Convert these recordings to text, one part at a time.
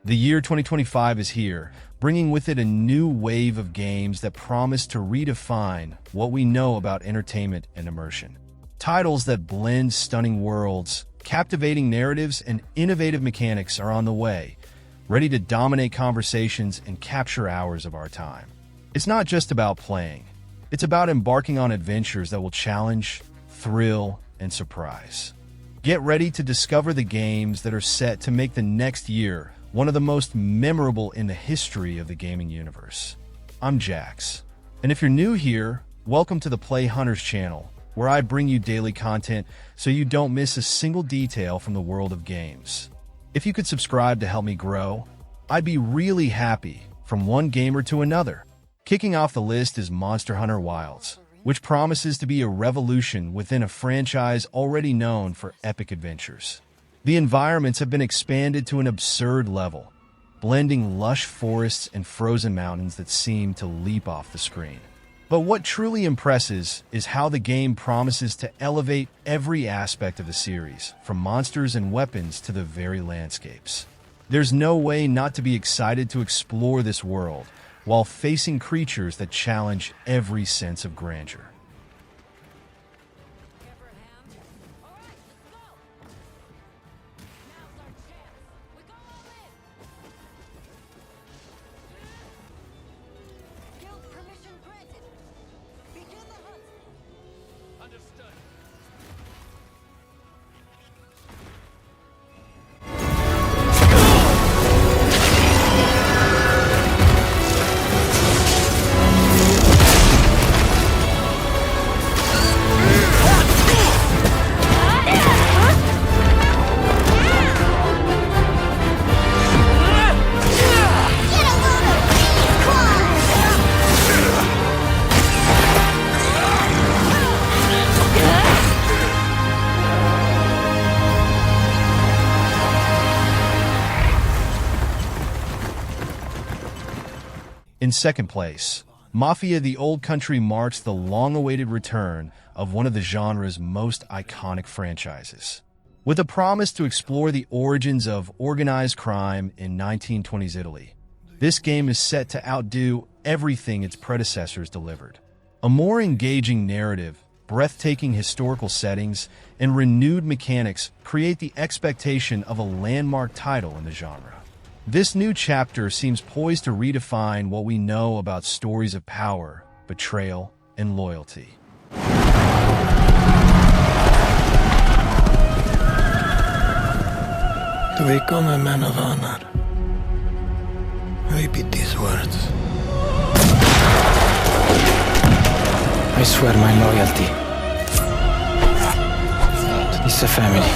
The year 2025 is here, bringing with it a new wave of games that promise to redefine what we know about entertainment and immersion. Titles that blend stunning worlds, captivating narratives, and innovative mechanics are on the way, ready to dominate conversations and capture hours of our time. It's not just about playing. It's about embarking on adventures that will challenge, thrill, and surprise. Get ready to discover the games that are set to make the next year one of the most memorable in the history of the gaming universe. I'm Jax, and if you're new here, welcome to the Play Hunters channel, where I bring you daily content so you don't miss a single detail from the world of games. If you could subscribe to help me grow, I'd be really happy. From one gamer to another. Kicking off the list is Monster Hunter Wilds, which promises to be a revolution within a franchise already known for epic adventures. The environments have been expanded to an absurd level, blending lush forests and frozen mountains that seem to leap off the screen. But what truly impresses is how the game promises to elevate every aspect of the series, from monsters and weapons to the very landscapes. There's no way not to be excited to explore this world, while facing creatures that challenge every sense of grandeur. In second place, Mafia The Old Country marks the long-awaited return of one of the genre's most iconic franchises. With a promise to explore the origins of organized crime in 1920s Italy, this game is set to outdo everything its predecessors delivered. A more engaging narrative, breathtaking historical settings, and renewed mechanics create the expectation of a landmark title in the genre. This new chapter seems poised to redefine what we know about stories of power, betrayal, and loyalty. To become a man of honor, repeat these words. I swear my loyalty to this family.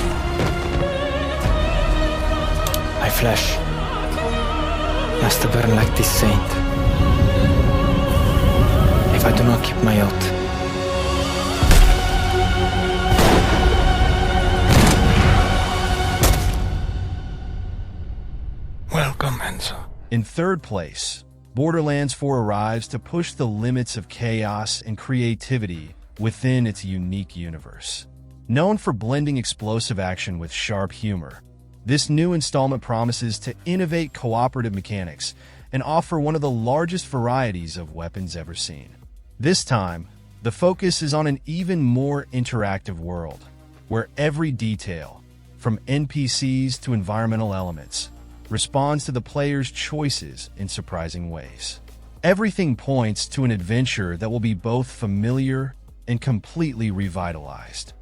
My flesh has to burn like this saint. If I do not keep my oath. Welcome, Enzo. In third place, Borderlands 4 arrives to push the limits of chaos and creativity within its unique universe. Known for blending explosive action with sharp humor, this new installment promises to innovate cooperative mechanics and offer one of the largest varieties of weapons ever seen. This time, the focus is on an even more interactive world, where every detail, from NPCs to environmental elements, responds to the player's choices in surprising ways. Everything points to an adventure that will be both familiar and completely revitalized.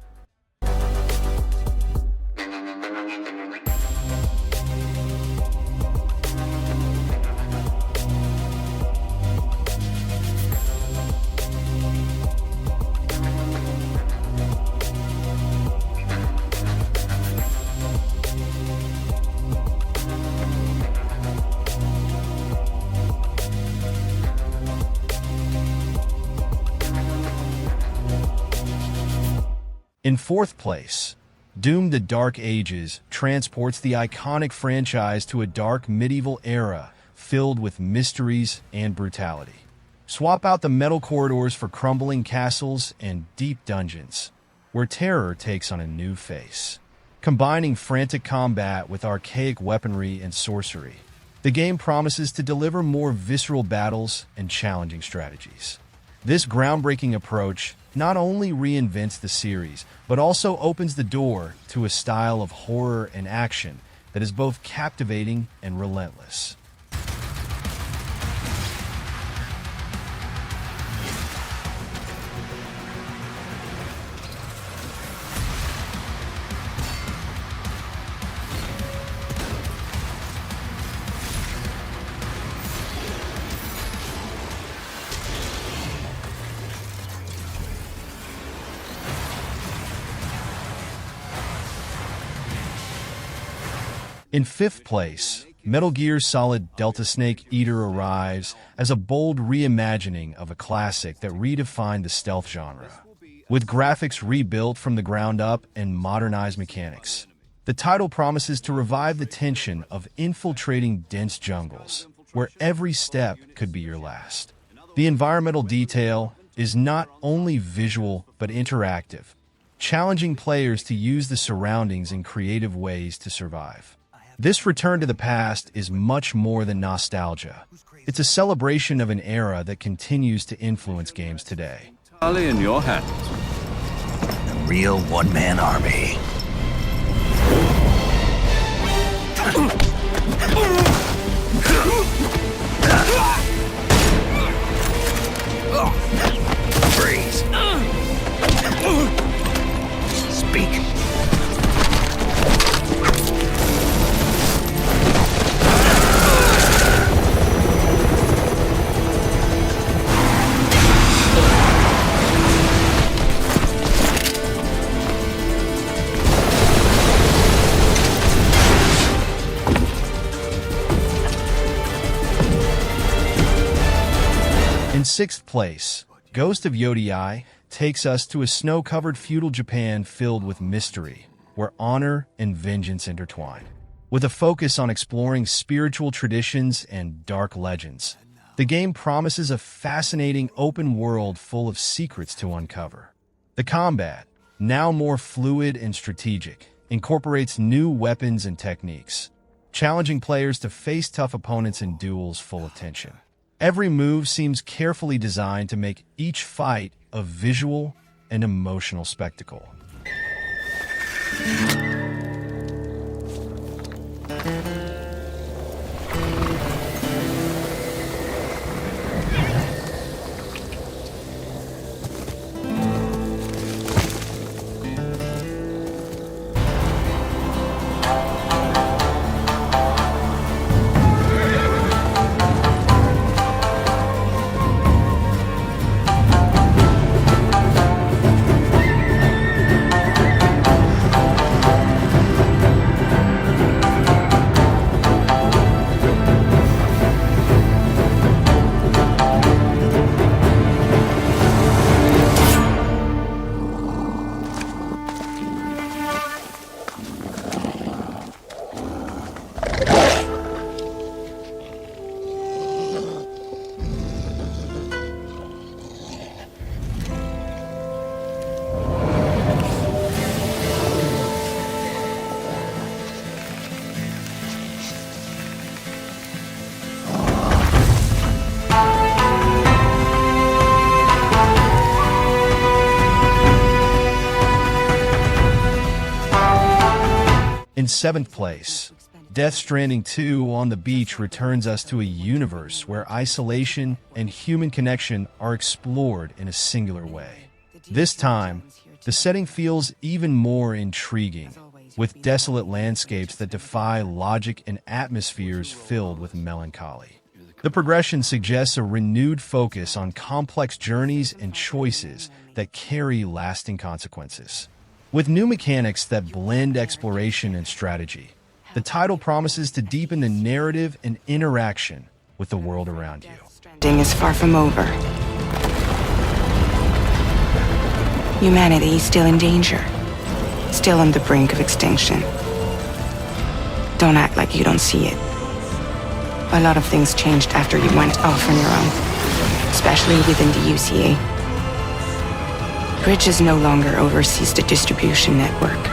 In fourth place, Doom: The Dark Ages transports the iconic franchise to a dark medieval era filled with mysteries and brutality. Swap out the metal corridors for crumbling castles and deep dungeons, where terror takes on a new face. Combining frantic combat with archaic weaponry and sorcery, The game promises to deliver more visceral battles and challenging strategies. This groundbreaking approach not only reinvents the series, but also opens the door to a style of horror and action that is both captivating and relentless. In fifth place, Metal Gear Solid Delta Snake Eater arrives as a bold reimagining of a classic that redefined the stealth genre. With graphics rebuilt from the ground up and modernized mechanics, the title promises to revive the tension of infiltrating dense jungles, where every step could be your last. The environmental detail is not only visual but interactive, challenging players to use the surroundings in creative ways to survive. This return to the past is much more than nostalgia. It's a celebration of an era that continues to influence games today. Charlie, in your hands. A real one-man army. Freeze. Speak. In sixth place, Ghost of Yotei takes us to a snow-covered feudal Japan filled with mystery, where honor and vengeance intertwine. With a focus on exploring spiritual traditions and dark legends, the game promises a fascinating open world full of secrets to uncover. The combat, now more fluid and strategic, incorporates new weapons and techniques, challenging players to face tough opponents in duels full of tension. Every move seems carefully designed to make each fight a visual and emotional spectacle. In seventh place, Death Stranding 2 on the Beach returns us to a universe where isolation and human connection are explored in a singular way. This time, the setting feels even more intriguing, with desolate landscapes that defy logic and atmospheres filled with melancholy. The progression suggests a renewed focus on complex journeys and choices that carry lasting consequences. With new mechanics that blend exploration and strategy, the title promises to deepen the narrative and interaction with the world around you. Stranding is far from over. Humanity is still in danger, still on the brink of extinction. Don't act like you don't see it. A lot of things changed after you went off on your own, especially within the UCA. Bridges no longer oversees the distribution network.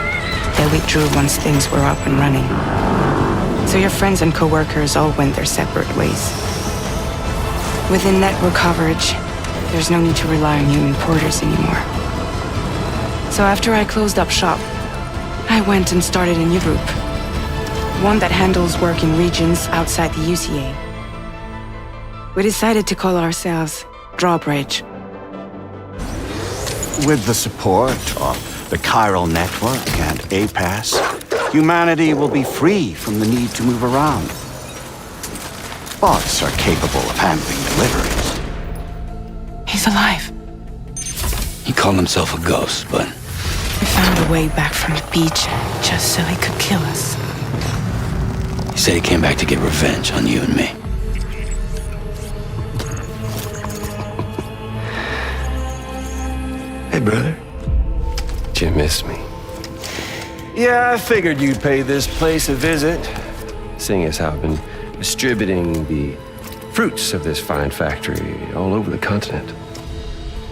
They withdrew once things were up and running. So your friends and coworkers all went their separate ways. Within network coverage, there's no need to rely on human porters anymore. So after I closed up shop, I went and started a new group. One that handles work in regions outside the UCA. We decided to call ourselves Drawbridge. With the support of the Chiral Network and APAS, humanity will be free from the need to move around. Bots are capable of handling deliveries. He's alive. He called himself a ghost, but We found a way back from the beach just so he could kill us. he said he came back to get revenge on you and me. Hey, brother. Did you miss me? Yeah, I figured you'd pay this place a visit, seeing as how I've been distributing the fruits of this fine factory all over the continent.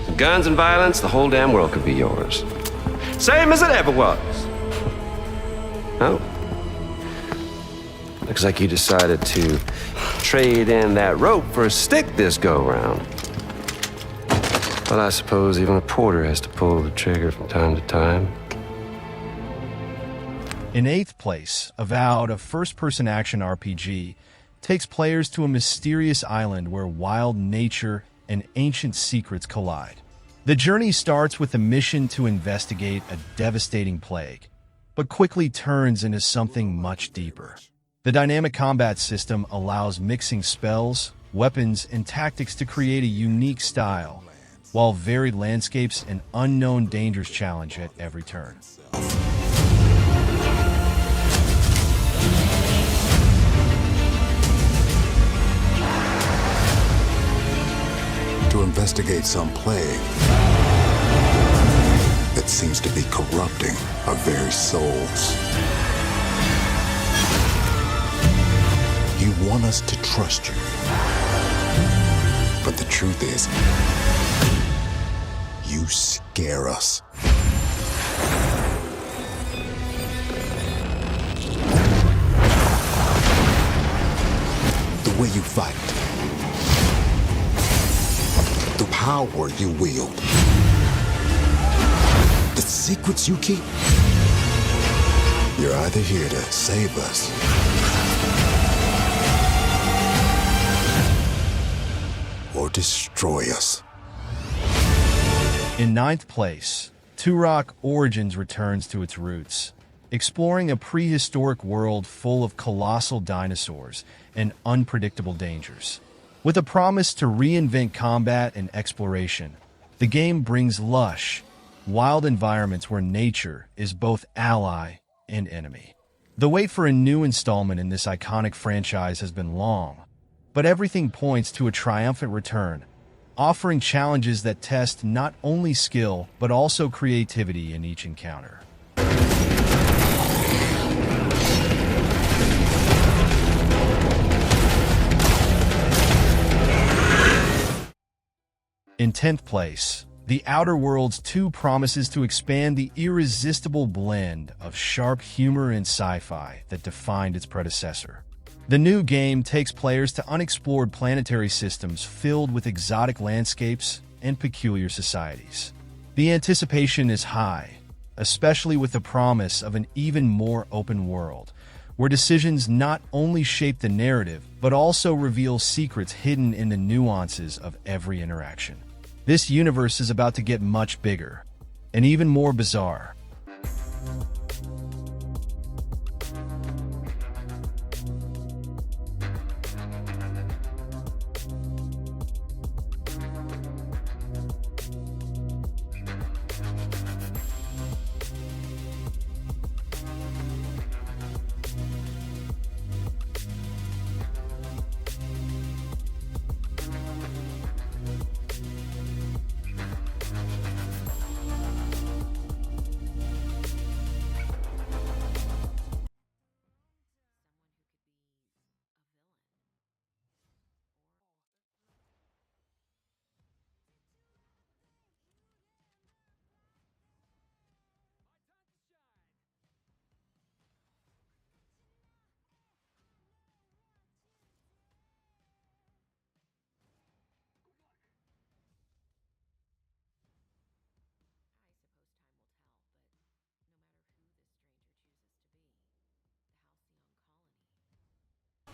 With guns and violence, the whole damn world could be yours. Same as it ever was. Oh. Looks like you decided to trade in that rope for a stick this go-round. Well, I suppose even a porter has to pull the trigger from time to time. In 8th place, Avowed, a first-person action RPG, takes players to a mysterious island where wild nature and ancient secrets collide. The journey starts with a mission to investigate a devastating plague, but quickly turns into something much deeper. The dynamic combat system allows mixing spells, weapons, and tactics to create a unique style, while varied landscapes and unknown dangers challenge at every turn. To investigate some plague that seems to be corrupting our very souls. You want us to trust you. But the truth is, you scare us. The way you fight. The power you wield. The secrets you keep. You're either here to save us or destroy us. In 9th place, Turok Origins returns to its roots, exploring a prehistoric world full of colossal dinosaurs and unpredictable dangers. With a promise to reinvent combat and exploration, the game brings lush, wild environments where nature is both ally and enemy. The wait for a new installment in this iconic franchise has been long, but everything points to a triumphant return, offering challenges that test not only skill, but also creativity in each encounter. In 10th place, The Outer Worlds 2 promises to expand the irresistible blend of sharp humor and sci-fi that defined its predecessor. The new game takes players to unexplored planetary systems filled with exotic landscapes and peculiar societies. The anticipation is high, especially with the promise of an even more open world, where decisions not only shape the narrative, but also reveal secrets hidden in the nuances of every interaction. This universe is about to get much bigger, and even more bizarre.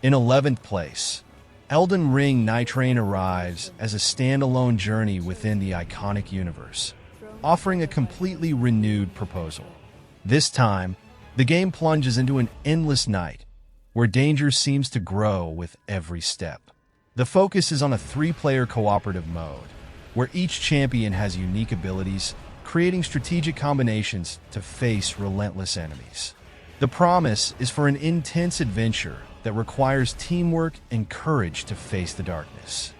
In 11th place, Elden Ring Nightreign arrives as a standalone journey within the iconic universe, offering a completely renewed proposal. This time, the game plunges into an endless night, where danger seems to grow with every step. The focus is on a 3-player cooperative mode, where each champion has unique abilities, creating strategic combinations to face relentless enemies. The promise is for an intense adventure that requires teamwork and courage to face the darkness.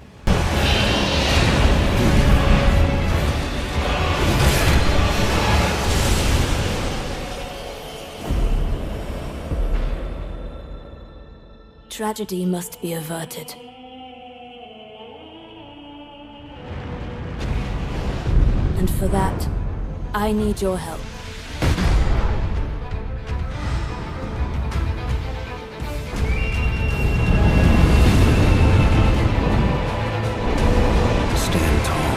Tragedy must be averted. And for that, I need your help. Stand tall.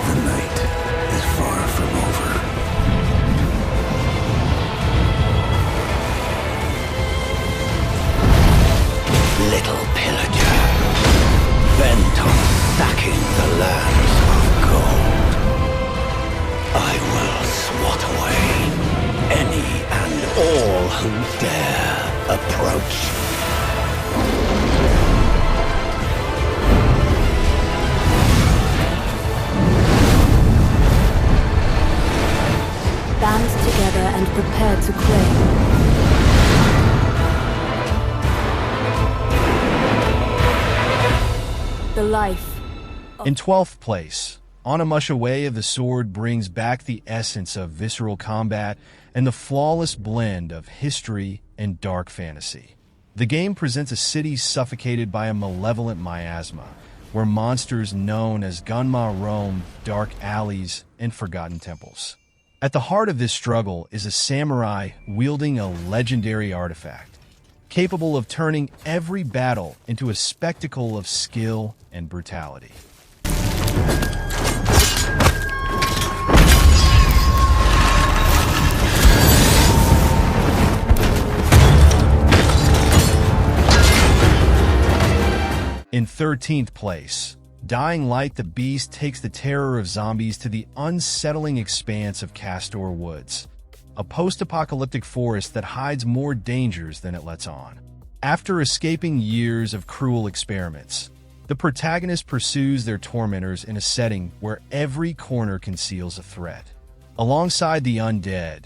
The night is far from over. Little pillager, bent on stacking the lands of gold. I will swat away any and all who dare approach. Band together and prepare to claim. The life. In 12th place, Onimusha Way of the Sword brings back the essence of visceral combat and the flawless blend of history and dark fantasy. The game presents a city suffocated by a malevolent miasma, where monsters known as Gunma roam dark alleys and forgotten temples. At the heart of this struggle is a samurai wielding a legendary artifact, capable of turning every battle into a spectacle of skill and brutality. In 13th place, Dying Light the Beast takes the terror of zombies to the unsettling expanse of Castor Woods, a post-apocalyptic forest that hides more dangers than it lets on. After escaping years of cruel experiments, the protagonist pursues their tormentors in a setting where every corner conceals a threat. Alongside the undead,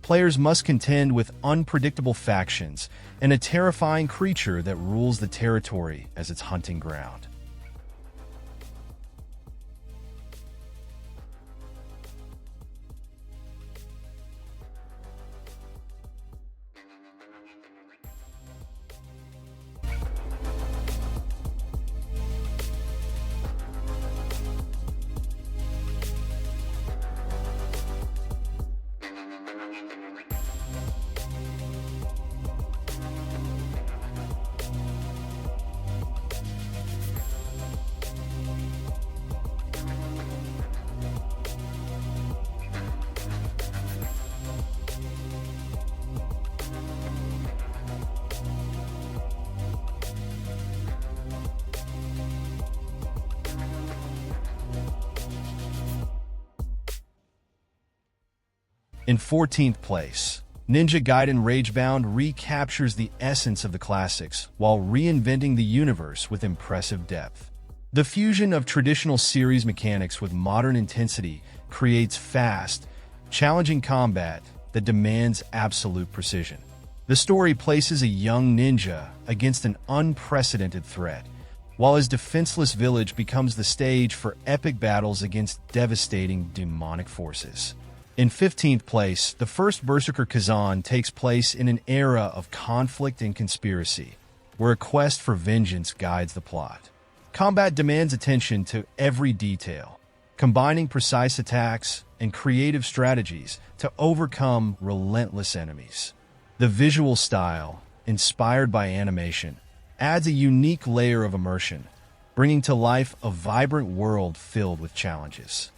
players must contend with unpredictable factions and a terrifying creature that rules the territory as its hunting ground. In 14th place, Ninja Gaiden Ragebound recaptures the essence of the classics while reinventing the universe with impressive depth. The fusion of traditional series mechanics with modern intensity creates fast, challenging combat that demands absolute precision. The story places a young ninja against an unprecedented threat, while his defenseless village becomes the stage for epic battles against devastating demonic forces. In 15th place, the first Berserker Khazan takes place in an era of conflict and conspiracy, where a quest for vengeance guides the plot. Combat demands attention to every detail, combining precise attacks and creative strategies to overcome relentless enemies. The visual style, inspired by animation, adds a unique layer of immersion, bringing to life a vibrant world filled with challenges.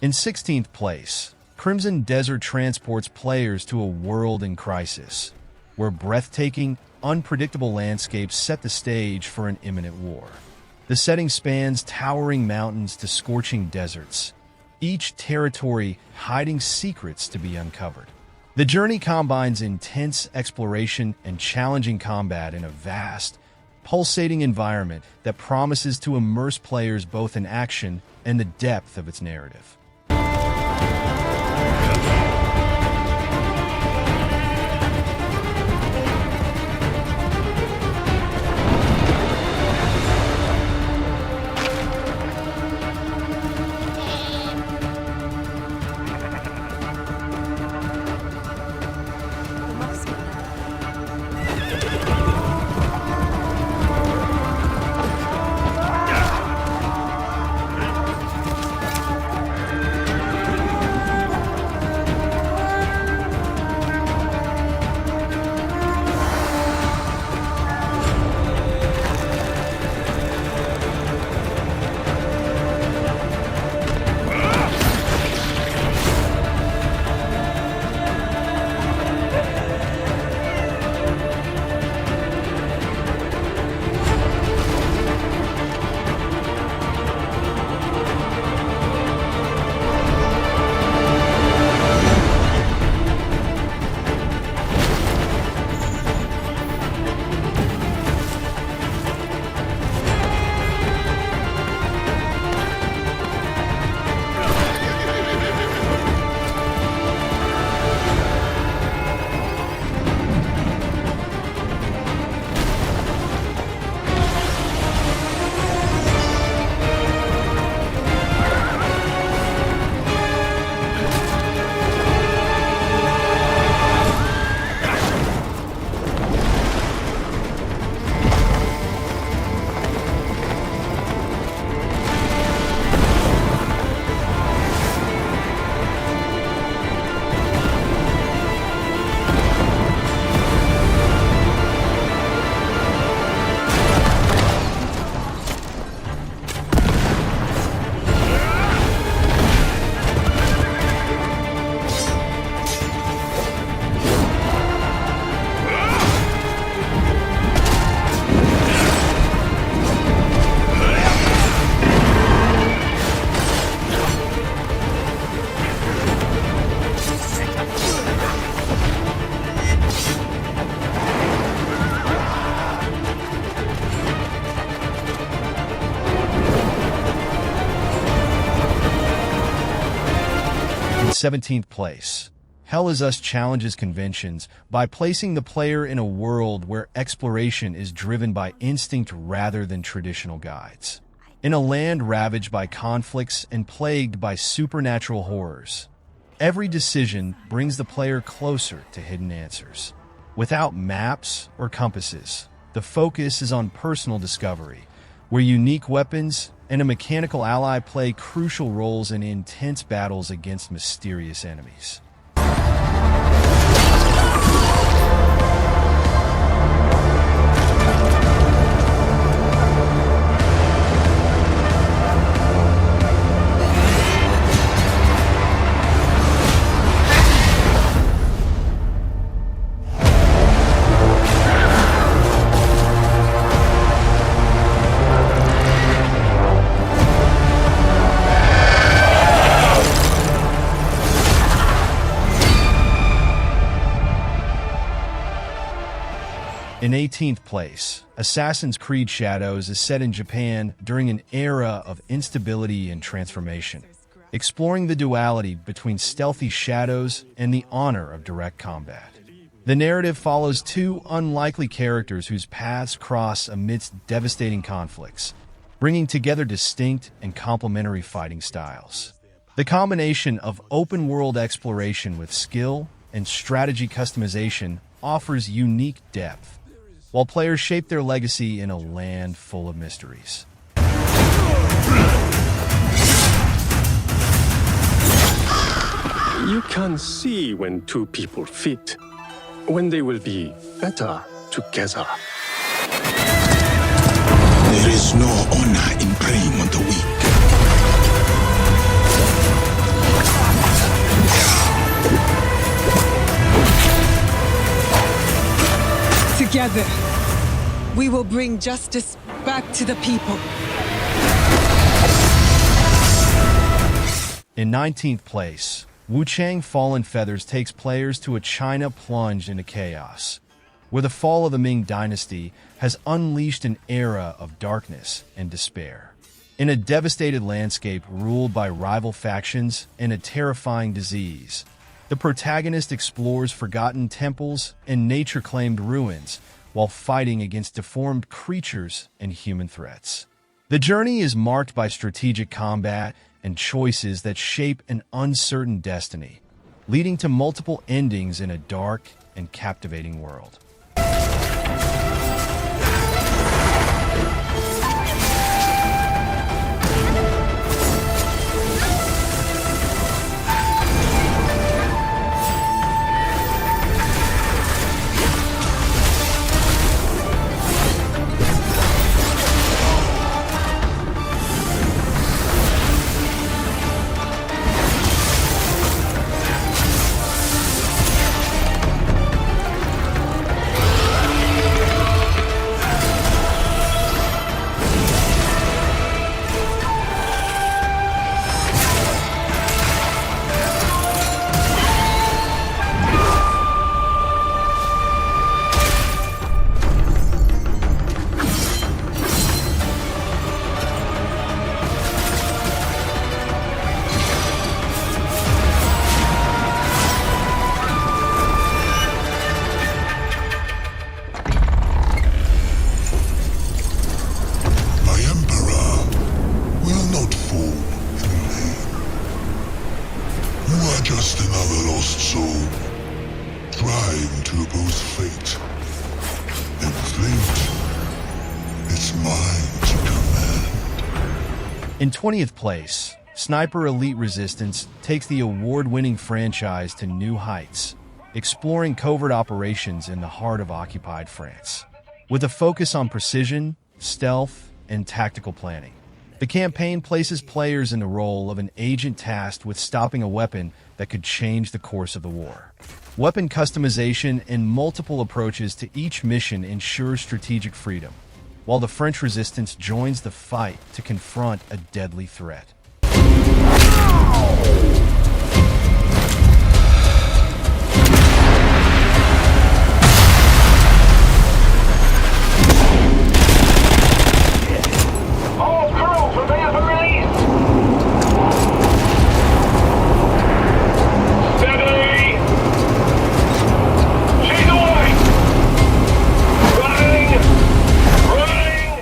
In 16th place, Crimson Desert transports players to a world in crisis, where breathtaking, unpredictable landscapes set the stage for an imminent war. The setting spans towering mountains to scorching deserts, each territory hiding secrets to be uncovered. The journey combines intense exploration and challenging combat in a vast, pulsating environment that promises to immerse players both in action and the depth of its narrative. In 17th place, Hell Is Us challenges conventions by placing the player in a world where exploration is driven by instinct rather than traditional guides. In a land ravaged by conflicts and plagued by supernatural horrors, every decision brings the player closer to hidden answers. Without maps or compasses, the focus is on personal discovery, where unique weapons and a mechanical ally play crucial roles in intense battles against mysterious enemies. In 18th place, Assassin's Creed Shadows is set in Japan during an era of instability and transformation, exploring the duality between stealthy shadows and the honor of direct combat. The narrative follows two unlikely characters whose paths cross amidst devastating conflicts, bringing together distinct and complementary fighting styles. The combination of open-world exploration with skill and strategy customization offers unique depth, while players shape their legacy in a land full of mysteries. You can see when two people fit, when they will be better together. There is no honor in preying on the weak. Together, we will bring justice back to the people. In 19th place, Wuchang Fallen Feathers takes players to a China plunged into chaos, where the fall of the Ming Dynasty has unleashed an era of darkness and despair. In a devastated landscape ruled by rival factions and a terrifying disease, the protagonist explores forgotten temples and nature-claimed ruins while fighting against deformed creatures and human threats. The journey is marked by strategic combat and choices that shape an uncertain destiny, leading to multiple endings in a dark and captivating world. Just another lost soul, trying to oppose fate. And fate, it's mine to command. In 20th place, Sniper Elite Resistance takes the award-winning franchise to new heights, exploring covert operations in the heart of occupied France. With a focus on precision, stealth, and tactical planning, the campaign places players in the role of an agent tasked with stopping a weapon that could change the course of the war. Weapon customization and multiple approaches to each mission ensure strategic freedom, while the French resistance joins the fight to confront a deadly threat.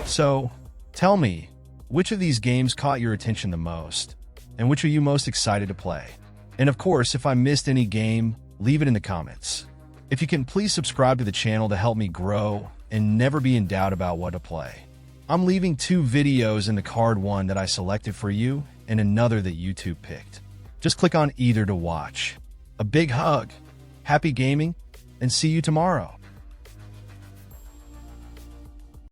So, tell me, which of these games caught your attention the most? And which are you most excited to play? And of course, if I missed any game, leave it in the comments. If you can, please subscribe to the channel to help me grow and never be in doubt about what to play. I'm leaving 2 videos in the card, one that I selected for you and another that YouTube picked. Just click on either to watch. A big hug, happy gaming, and see you tomorrow.